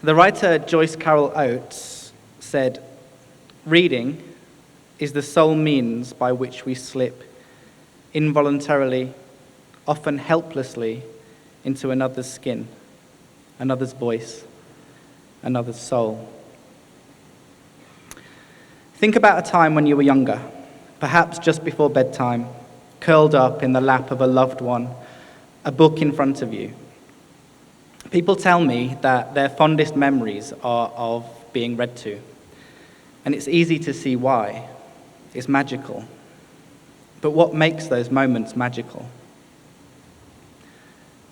The writer Joyce Carol Oates said, "Reading is the sole means by which we slip involuntarily, often helplessly, into another's skin, another's voice, another's soul." Think about a time when you were younger, perhaps just before bedtime, curled up in the lap of a loved one, a book in front of you. People tell me that their fondest memories are of being read to, and it's easy to see why. It's magical. But what makes those moments magical?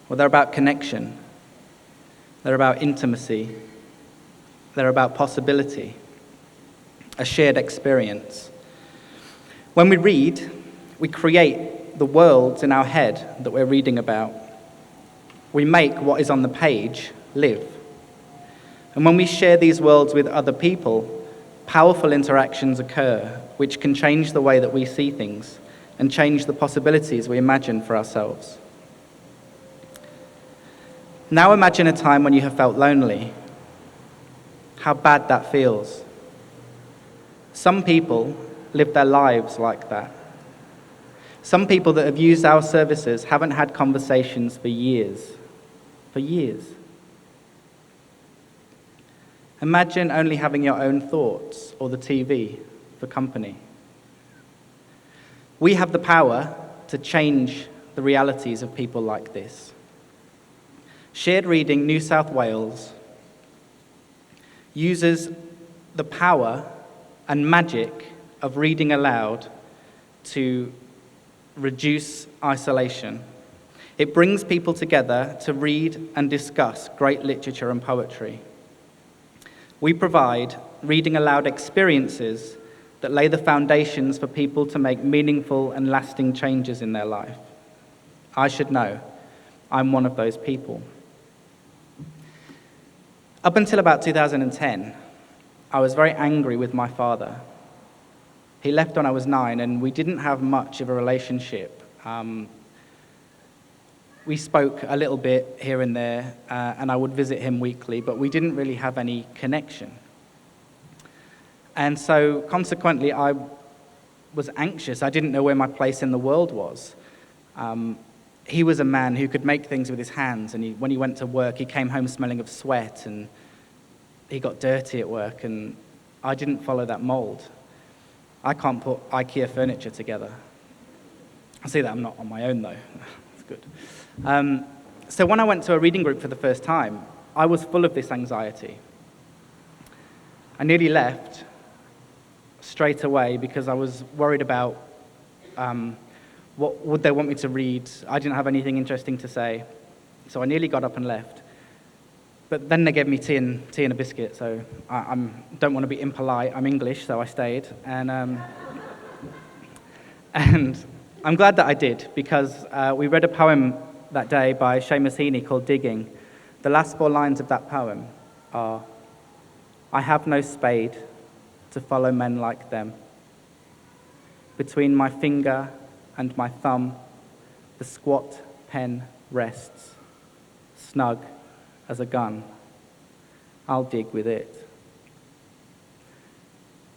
Well, they're about connection. They're about intimacy. They're about possibility, a shared experience. When we read, we create the worlds in our head that we're reading about. We make what is on the page live. And when we share these worlds with other people, powerful interactions occur which can change the way that we see things and change the possibilities we imagine for ourselves. Now imagine a time when you have felt lonely. How bad that feels. Some people live their lives like that. Some people that have used our services haven't had conversations for years. For years. Imagine only having your own thoughts or the TV for company. We have the power to change the realities of people like this. Shared Reading New South Wales uses the power and magic of reading aloud to reduce isolation. It brings people together to read and discuss great literature and poetry. We provide reading aloud experiences that lay the foundations for people to make meaningful and lasting changes in their life. I should know, I'm one of those people. Up until about 2010, I was very angry with my father. He left when I was 9, and we didn't have much of a relationship. We spoke a little bit here and there, and I would visit him weekly, but we didn't really have any connection. And so, consequently, I was anxious. I didn't know where my place in the world was. He was a man who could make things with his hands, and when he went to work, he came home smelling of sweat, and he got dirty at work, and I didn't follow that mold. I can't put IKEA furniture together. I see that I'm not on my own, though. That's good. So when I went to a reading group for the first time, I was full of this anxiety. I nearly left straight away because I was worried about what would they want me to read. I didn't have anything interesting to say, so I nearly got up and left. But then they gave me tea and a biscuit, so I don't want to be impolite. I'm English, so I stayed. And I'm glad that I did, because we read a poem that day by Seamus Heaney called Digging. The last 4 lines of that poem are, "I have no spade to follow men like them. Between my finger and my thumb, the squat pen rests, snug as a gun. I'll dig with it."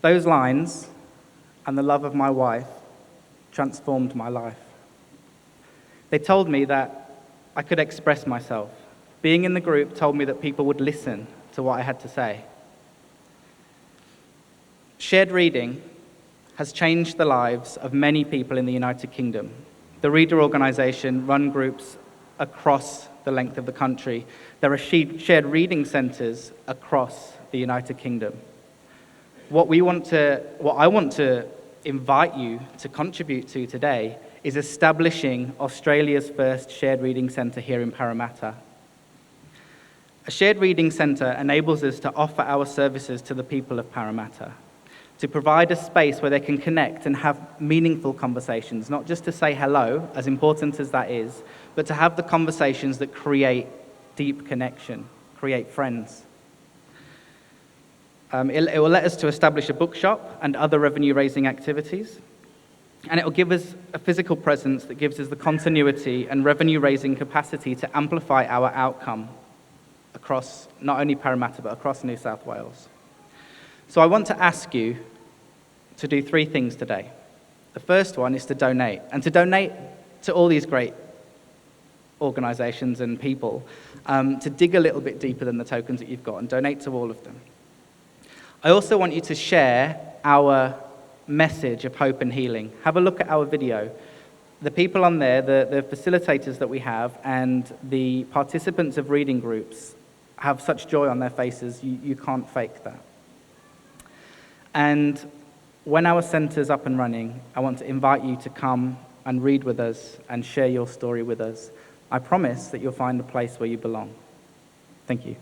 Those lines and the love of my wife transformed my life. They told me that I could express myself. Being in the group told me that people would listen to what I had to say. Shared Reading has changed the lives of many people in the United Kingdom. The Reader organisation run groups across the length of the country. There are shared reading centres across the United Kingdom. What I want to invite you to contribute to today is establishing Australia's first shared reading centre here in Parramatta. A shared reading centre enables us to offer our services to the people of Parramatta, to provide a space where they can connect and have meaningful conversations, not just to say hello, as important as that is, but to have the conversations that create deep connection, create friends. It will let us to establish a bookshop and other revenue-raising activities, and it will give us a physical presence that gives us the continuity and revenue-raising capacity to amplify our outcome. across not only Parramatta, but across New South Wales. So I want to ask you to do 3 things today. The first one is to donate, and to donate to all these great organisations and people, to dig a little bit deeper than the tokens that you've got and donate to all of them. I also want you to share our message of hope and healing. Have a look at our video. The people on there, the facilitators that we have, and the participants of reading groups have such joy on their faces, you can't fake that. And when our centre's up and running, I want to invite you to come and read with us and share your story with us. I promise that you'll find a place where you belong. Thank you.